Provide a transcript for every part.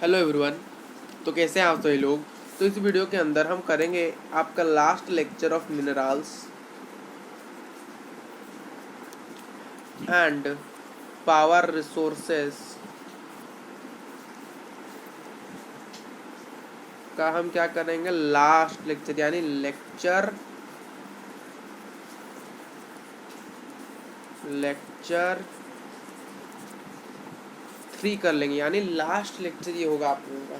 Hello everyone. तो कैसे हैं आप सभी लोग। तो इस वीडियो के अंदर हम करेंगे आपका last lecture of minerals and power resources का हम क्या करेंगे, लास्ट लेक्चर यानी लेक्चर 3 कर लेंगे, यानी लास्ट लेक्चर ये होगा आप लोगों का।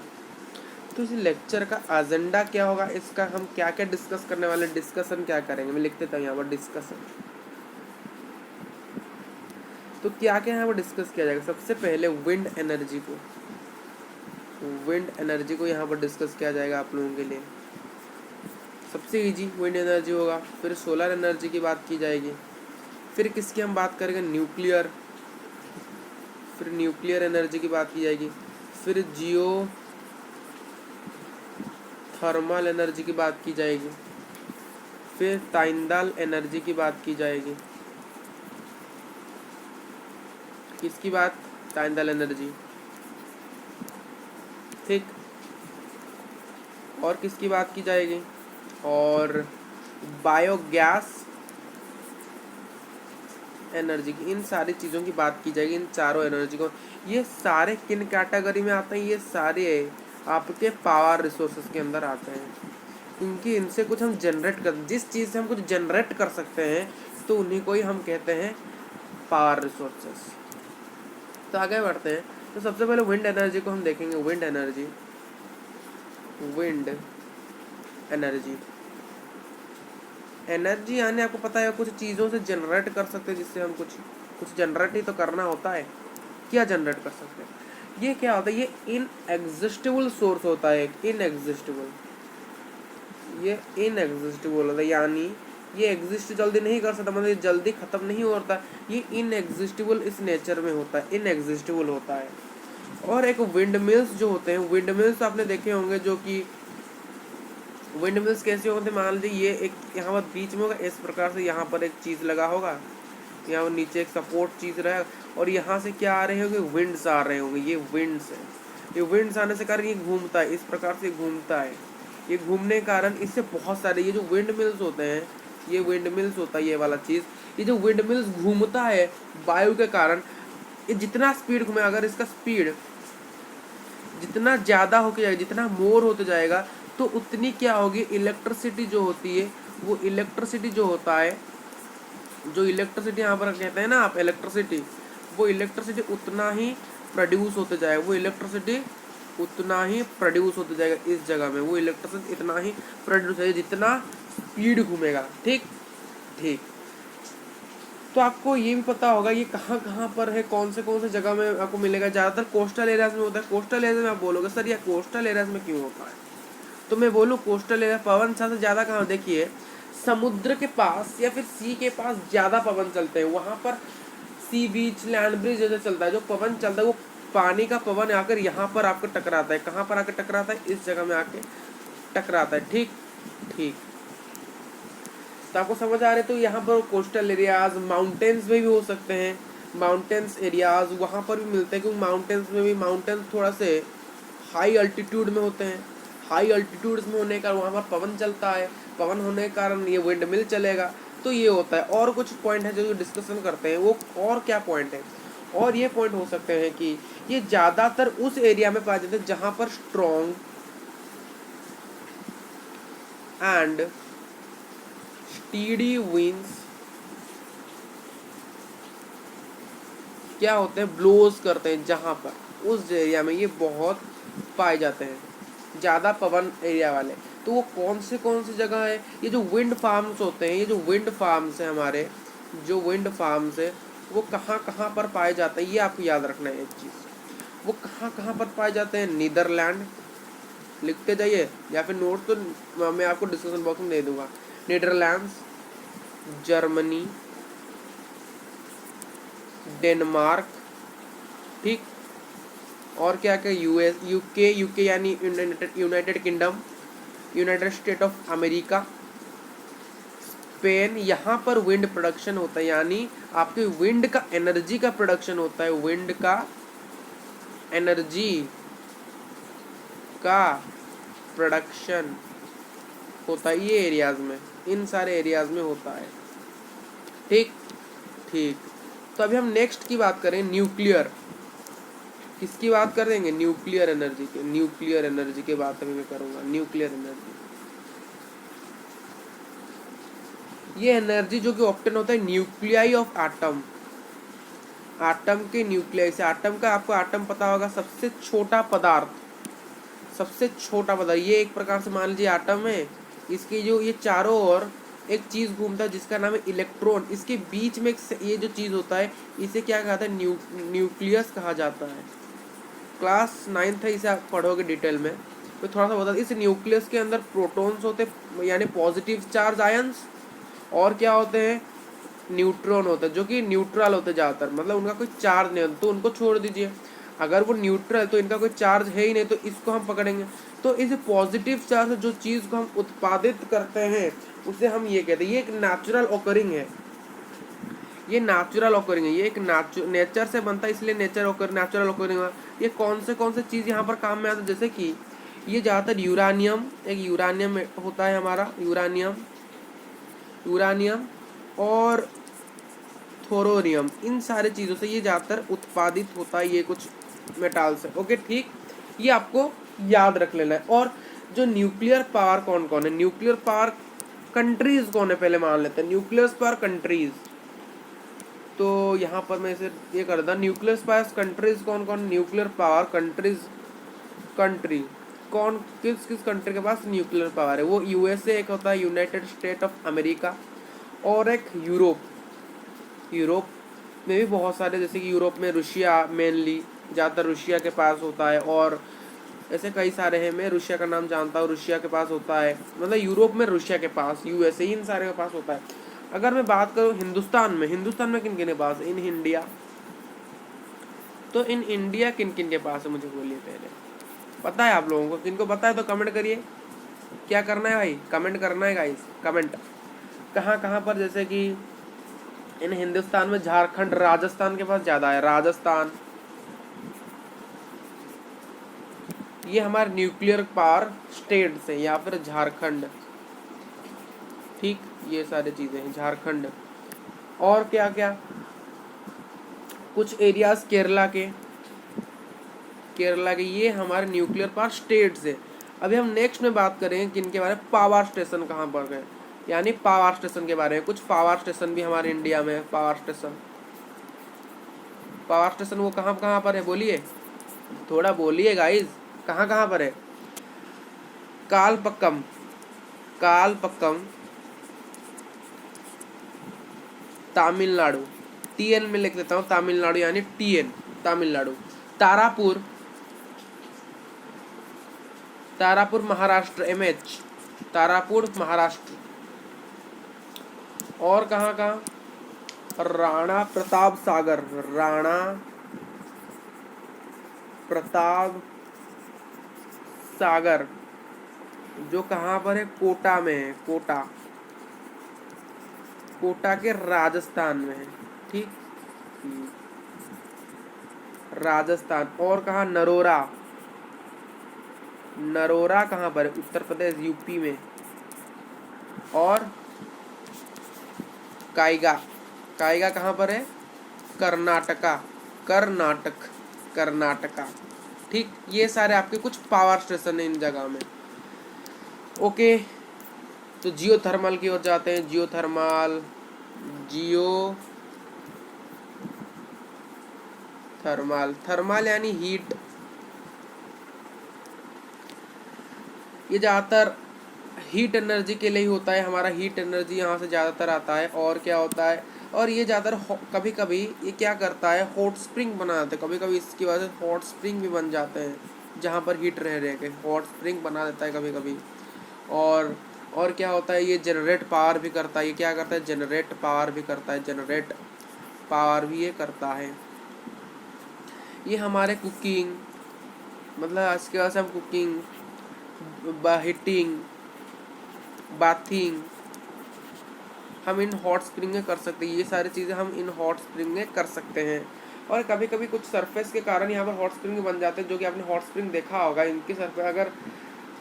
तो इस लेक्चर का एजेंडा क्या होगा, इसका हम क्या क्या डिस्कस करने वाले, डिस्कशन क्या करेंगे, मैं लिख देता हूँ यहाँ पर डिस्कशन। तो क्या क्या यहाँ पर डिस्कस किया जाएगा। सबसे पहले विंड एनर्जी को यहाँ पर डिस्कस किया जाएगा आप लोगों के लिए। सबसे इजी विंड एनर्जी होगा। फिर सोलर एनर्जी की बात की जाएगी। फिर किसकी हम बात करेंगे, न्यूक्लियर एनर्जी की बात की जाएगी। फिर जियो थर्मल एनर्जी की बात की जाएगी। फिर ताइंदाल एनर्जी की बात की जाएगी। किसकी बात, ताइंदाल एनर्जी, ठीक। और किसकी बात की जाएगी, और बायोगैस एनर्जी की। इन सारी चीज़ों की बात की जाएगी, इन चारों एनर्जी को। ये सारे किन कैटेगरी में आते हैं, ये सारे आपके पावर रिसोर्सेज के अंदर आते हैं, क्योंकि इनसे कुछ हम जनरेट कर, जिस चीज़ से हम कुछ जनरेट कर सकते हैं तो उन्हीं को ही हम कहते हैं पावर रिसोर्सेज। तो आगे बढ़ते हैं। तो सबसे पहले विंड एनर्जी को हम देखेंगे। विंड एनर्जी यानी आपको पता है कुछ चीज़ों से जनरेट कर सकते हैं, जिससे हम कुछ जनरेट ही तो करना होता है। क्या जनरेट कर सकते हैं, ये क्या होता है, ये इनएग्जिस्टेबल सोर्स होता है। ये इनएग्जिस्टेबल होता है, यानी ये एग्जिस्ट जल्दी नहीं कर सकता, मतलब जल्दी ख़त्म नहीं होता। ये इनएग्जिस्टेबल इस नेचर में होता है, इनएग्जिस्टेबल होता है। और एक विंड मिल्स जो होते हैं, विंड मिल्स आपने देखे होंगे, जो कि विंड मिल्स कैसे होते हैं, मान लीजिए ये एक यहाँ पर बीच में होगा, इस प्रकार से यहाँ पर एक चीज़ लगा होगा, यहाँ पर नीचे एक सपोर्ट चीज़ रहेगा, और यहाँ से क्या आ रहे होंगे, विंड्स आ रहे होंगे। ये विंड्स है, ये विंड्स आने से कारण ये घूमता है, इस प्रकार से घूमता है। ये घूमने के कारण इससे बहुत सारे ये जो विंड मिल्स होते हैं, ये विंड मिल्स होता है, ये वाला चीज़, ये जो विंड मिल्स घूमता है वायु के कारण, ये जितना स्पीड घूमे, अगर इसका स्पीड जितना ज़्यादा होके जाएगा, जितना मोर होते जाएगा, तो उतनी क्या होगी, इलेक्ट्रिसिटी जो होती है, वो इलेक्ट्रिसिटी जो होता है, जो इलेक्ट्रिसिटी यहाँ पर कहते हैं ना आप इलेक्ट्रिसिटी, वो इलेक्ट्रिसिटी उतना ही प्रोड्यूस होते जाएगा, वो इलेक्ट्रिसिटी उतना ही प्रोड्यूस होते जाएगा इस जगह में, वो इलेक्ट्रिसिटी इतना ही प्रोड्यूस होगा जितना स्पीड घूमेगा, ठीक। तो आपको ये भी पता होगा ये कहाँ कहाँ पर है, कौन से जगह में आपको मिलेगा। ज़्यादातर कोस्टल एरियाज में होता है। कोस्टल एरिया में आप बोलोगे सर ये कोस्टल एरियाज में क्यों होता है, तो मैं बोलूँ कोस्टल एरिया पवन सबसे ज़्यादा कहाँ, देखिए समुद्र के पास या फिर सी के पास ज़्यादा पवन चलते हैं। वहाँ पर सी बीच, लैंड ब्रिज जैसे चलता है, जो पवन चलता है वो पानी का पवन आकर यहाँ पर आकर टकराता है। कहाँ पर आकर टकराता है, इस जगह में आके टकराता है, ठीक। तो आपको समझ आ रहे, तो यहाँ पर कोस्टल एरियाज, माउंटेन्स में भी हो सकते हैं, माउंटेन्स एरियाज वहाँ पर भी मिलते हैं, क्योंकि माउंटेन्स में भी, माउंटेन्स थोड़ा से हाई अल्टीट्यूड में होते हैं। हाई अल्टीट्यूड्स में होने का वहाँ पर पवन चलता है, पवन होने के कारण ये विंड मिल चलेगा, तो ये होता है। और कुछ पॉइंट है जो डिस्कशन करते हैं, वो और क्या पॉइंट है, और ये पॉइंट हो सकते हैं कि ये ज़्यादातर उस एरिया में पाए जाते हैं जहाँ पर स्ट्रॉन्ग एंड स्टीडी विंड्स क्या होते हैं, ब्लोज करते हैं, जहाँ पर उस एरिया में ये बहुत पाए जाते हैं, ज़्यादा पवन एरिया वाले। तो वो कौन से जगह है, ये जो विंड फार्म्स होते हैं, ये जो विंड फार्म्स हैं हमारे, जो विंड फार्म्स है वो कहाँ कहाँ पर पाए जाते हैं, ये आपको याद रखना है एक चीज़। वो कहाँ कहाँ पर पाए जाते हैं, नीदरलैंड, लिखते जाइए, या फिर नोट तो मैं आपको डिस्क्रिप्शन बॉक्स में दे दूँगा। नीदरलैंड्स, जर्मनी, डेनमार्क, ठीक। और क्या क्या, यूके यानी United kingdom, United state of America, Spain. यहाँ पर विंड प्रोडक्शन होता है, यानी आपके विंड का एनर्जी का प्रोडक्शन होता है, विंड का एनर्जी का प्रोडक्शन होता है ये एरियाज में, इन सारे एरियाज में होता है। ठीक ठीक। तो अभी हम नेक्स्ट की बात करें, न्यूक्लियर। किसकी बात कर देंगे? न्यूक्लियर एनर्जी के। न्यूक्लियर एनर्जी की बात अभी मैं करूंगा। न्यूक्लियर एनर्जी, ये एनर्जी जो कि ऑब्टेन होता है न्यूक्लियाई ऑफ एटम, एटम के न्यूक्लियाई से। एटम का आपको एटम पता होगा, सबसे छोटा पदार्थ, सबसे छोटा पदार्थ। ये एक प्रकार से मान लीजिए एटम है, इसके जो ये चारों ओर एक चीज घूमता है जिसका नाम है इलेक्ट्रॉन। इसके बीच में ये जो चीज होता है इसे क्या कहता है? न्यूक्लियस कहा जाता है। क्लास 9th है, इसे आप पढ़ोगे डिटेल में। तो थोड़ा सा बता, इस न्यूक्लियस के अंदर प्रोटॉन्स होते हैं यानी पॉजिटिव चार्ज आयंस, और क्या होते हैं? न्यूट्रॉन होता है जो कि न्यूट्रल होते ज़्यादातर, मतलब उनका कोई चार्ज नहीं होता, तो उनको छोड़ दीजिए। अगर वो न्यूट्रल है तो इनका कोई चार्ज है ही नहीं, तो इसको हम पकड़ेंगे। तो इस पॉजिटिव चार्ज जो चीज़ को हम उत्पादित करते हैं उसे हम ये कहते हैं, ये एक नेचुरल ऑकरिंग है। ये नेचुरल ऑकरिंग है, ये एक नेचर से बनता है, इसलिए नेचुरल ऑकरिंग है। ये कौन से चीज़ यहाँ पर काम में आता है? जैसे कि ये ज़्यादातर यूरानियम, एक यूरानियम होता है हमारा, यूरानियम और थोरोनियम, इन सारे चीज़ों से ये ज़्यादातर उत्पादित होता है, ये कुछ मेटाल से। ओके ठीक, ये आपको याद रख लेना है। और जो न्यूक्लियर पावर कौन कौन है? न्यूक्लियर पावर कंट्रीज कौन है पहले मान लेते हैं। न्यूक्लियर पावर कंट्रीज, तो यहाँ पर मैं इसे ये कर दूँ, न्यूक्लियर पावर कंट्रीज कौन कौन? न्यूक्लियर पावर कंट्रीज, कंट्री कौन, किस किस कंट्री के पास न्यूक्लियर पावर है? वो यूएसए एक होता है, यूनाइटेड स्टेट ऑफ अमेरिका, और एक यूरोप में भी बहुत सारे, जैसे कि यूरोप में रूसिया मेनली, ज़्यादातर रूसिया के पास होता है, और ऐसे कई सारे हैं। मैं रूसिया का नाम जानता हूँ, रूसिया के पास होता है, मतलब यूरोप में रूसिया के पास, यूएसए, इन सारे के पास होता है। अगर मैं बात करूँ हिंदुस्तान में किन किन के पास? इन इंडिया, तो इन इंडिया किन किन के पास है मुझे बोलिए पहले, पता है आप लोगों को? जिनको पता है तो कमेंट करिए। क्या करना है भाई? कमेंट करना है गाइस, कमेंट। कहाँ कहाँ पर? जैसे कि इन हिंदुस्तान में झारखंड, राजस्थान के पास ज़्यादा है, राजस्थान, ये हमारे न्यूक्लियर पावर स्टेट से, या फिर झारखंड। ठीक, ये सारी चीज़ें हैं, झारखंड। और क्या क्या? कुछ एरियाज केरला के ये हमारे न्यूक्लियर पावर स्टेट्स है। अभी हम नेक्स्ट में बात करेंगे किनके बारे में? पावर स्टेशन कहाँ पर गए, यानी पावर स्टेशन के बारे में। कुछ पावर स्टेशन भी हमारे इंडिया में है। पावर स्टेशन वो कहाँ कहाँ पर है बोलिए, थोड़ा बोलिए गाइज, कहाँ कहाँ पर है? कालपक्कम तमिलनाडु, TN में लिख देता हूँ, तमिलनाडु यानी TN तमिलनाडु। तारापुर महाराष्ट्र, MH तारापुर महाराष्ट्र। और कहाँ कहाँ? राणा प्रताप सागर, जो कहाँ पर है? कोटा में है, कोटा के राजस्थान में है। ठीक, राजस्थान। और कहाँ? नरोरा कहाँ पर है? उत्तर प्रदेश, यूपी में। और काइगा कहाँ पर है? कर्नाटका। ठीक, ये सारे आपके कुछ पावर स्टेशन है इन जगह में। ओके, तो जियोथर्मल की ओर जाते हैं। थर्मल यानी हीट। ये ज़्यादातर हीट एनर्जी के लिए ही होता है, हमारा हीट एनर्जी यहाँ से ज़्यादातर आता है। और क्या होता है? और ये ज़्यादातर कभी कभी ये क्या करता है? हॉट स्प्रिंग बना देता है, कभी कभी इसकी वजह से हॉट स्प्रिंग भी बन जाते हैं, जहाँ पर हीट रह के हॉट स्प्रिंग बना देता है कभी कभी। और क्या होता है? ये जनरेट पावर भी करता है। ये क्या करता है? जनरेट पावर भी ये करता है। ये हमारे कुकिंग, मतलब इसके वजह से हम कुकिंग, हीटिंग, बाथिंग हम इन हॉट स्प्रिंग में कर सकते हैं। ये सारी चीज़ें हम इन हॉट स्प्रिंग में कर सकते हैं। और कभी कभी कुछ सरफेस के कारण यहाँ पर हॉट स्प्रिंग बन जाते हैं, जो कि आपने हॉट स्प्रिंग देखा होगा। इनके सरफेस अगर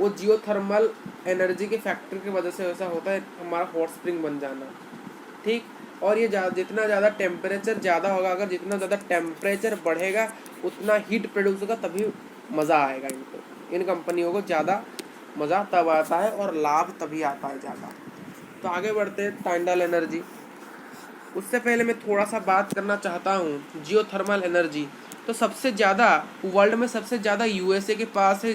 वो जियोथर्मल एनर्जी के फैक्टर की वजह से ऐसा होता है हमारा हॉट स्प्रिंग बन जाना, ठीक। और ये जितना ज़्यादा टेम्परेचर ज़्यादा होगा, अगर जितना ज़्यादा टेम्परेचर बढ़ेगा उतना हीट प्रोड्यूस होगा, तभी मज़ा आएगा इनको। इन कंपनियों को ज़्यादा मज़ा तब आता है और लाभ तभी आता है ज़्यादा। तो आगे बढ़ते हैं टाइंडल एनर्जी। उससे पहले मैं थोड़ा सा बात करना चाहता हूँ जियोथर्मल एनर्जी। तो सबसे ज़्यादा वर्ल्ड में सबसे ज़्यादा यूएसए के पास है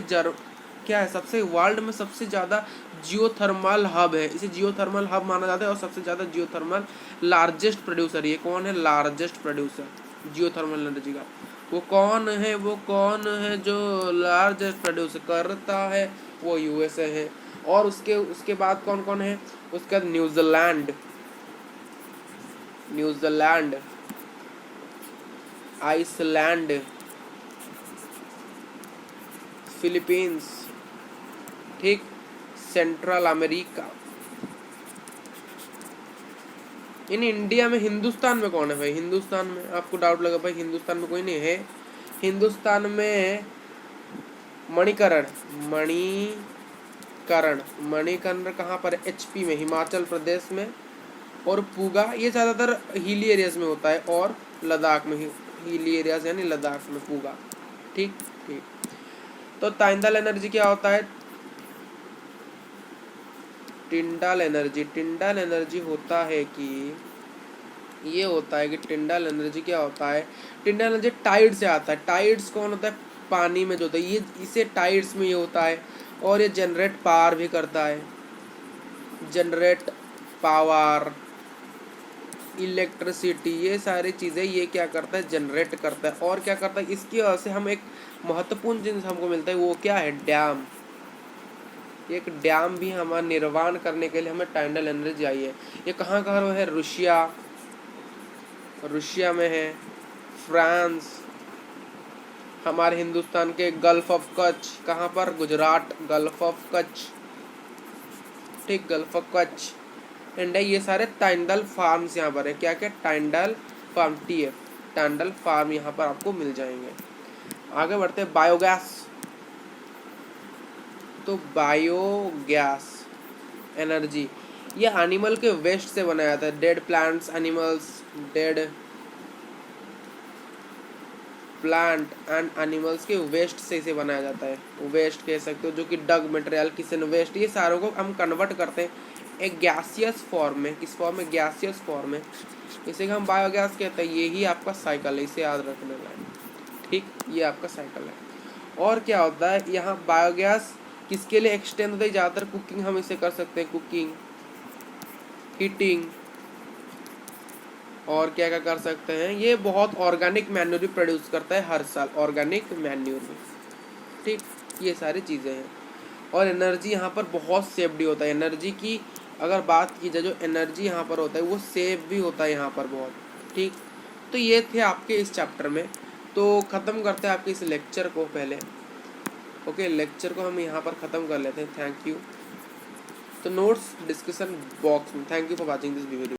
क्या है, सबसे वर्ल्ड में सबसे ज़्यादा जियोथर्मल हब है, इसे जियोथर्मल हब माना जाता है। और सबसे ज़्यादा जियोथर्मल लार्जेस्ट प्रोड्यूसर, ये कौन है लार्जेस्ट प्रोड्यूसर जियोथर्मल एनर्जी का? वो कौन है जो लार्जेस्ट प्रोड्यूस करता है? वो यूएसए है। और उसके बाद कौन कौन है? उसका न्यूजीलैंड, आइसलैंड, फिलीपींस, ठीक, सेंट्रल अमेरिका। इन इंडिया में हिंदुस्तान में कौन है भाई? हिंदुस्तान में आपको डाउट लगा भाई हिंदुस्तान में कोई नहीं है। हिंदुस्तान में मणिकरण कहाँ पर है? एचपी में, हिमाचल प्रदेश में। और पूगा ये ज़्यादातर हिली एरियाज में होता है, और लद्दाख में, हिली एरियाज यानी लद्दाख में पूगा, ठीक ठीक। तो टाइंडल एनर्जी क्या होता है? टिंडल एनर्जी होता है कि ये होता है कि टिंडल एनर्जी क्या होता है? टिंडल एनर्जी टाइड से आता है। टाइड्स कौन होता है? पानी में जो होता है, ये इसे टाइड्स में ये होता है। और ये जनरेट पावर भी करता है, जनरेट पावर, इलेक्ट्रिसिटी, ये सारी चीज़ें ये क्या करता है? जनरेट करता है। और क्या करता है? इसकी वजह से हम एक महत्वपूर्ण चीज़ हमको मिलता है, वो क्या है? डैम। एक डैम भी हमारा निर्माण करने के लिए हमें टाइंडल एनर्जी चाहिए। ये कहाँ कहाँ है? रूसिया में है, फ्रांस, हमारे हिंदुस्तान के गल्फ ऑफ कच्छ, कहाँ पर? गुजरात, गल्फ ऑफ कच्छ, ठीक, गल्फ ऑफ कच्छ, इंडिया। ये सारे टाइंडल फार्म्स यहाँ पर है। क्या क्या? टाइंडल फार्म, TF, टाइंडल फार्म यहाँ पर आपको मिल जाएंगे। आगे बढ़ते हैं बायोगैस। तो बायोगैस एनर्जी ये एनिमल के वेस्ट से बनाया जाता है। Dead plants, animals, dead plant and animals के वेस्ट से इसे बनाया जाता है। वेस्ट कह सकते हो, जो कि डग मटेरियल, किचन वेस्ट, ये सारों को हम कन्वर्ट करते हैं एक गैसियस फॉर्म में। किस फॉर्म में? गैसियस फॉर्म में। इसे हम बायोगैस कहते हैं। यही आपका साइकिल है, इसे याद रखने वाला, ठीक, ये आपका साइकिल है। और क्या होता है यहाँ? बायोगैस किसके लिए एक्सटेंड होता है? ज़्यादातर कुकिंग हम इसे कर सकते हैं, कुकिंग, हीटिंग, और क्या क्या कर सकते हैं। ये बहुत ऑर्गेनिक मैन्योर भी प्रोड्यूस करता है हर साल, ऑर्गेनिक मैन्योर में, ठीक, ये सारी चीज़ें हैं। और एनर्जी यहाँ पर बहुत सेफ्डी होता है। एनर्जी की अगर बात की जाए, जो एनर्जी यहाँ पर होता है वो सेफ भी होता है यहाँ पर बहुत, ठीक। तो ये थे आपके इस चैप्टर में। तो ख़त्म करते हैं आपके इस लेक्चर को पहले। ओके, लेक्चर को हम यहाँ पर ख़त्म कर लेते हैं। Thank you. तो नोट्स डिस्कशन बॉक्स में। Thank you for watching this video.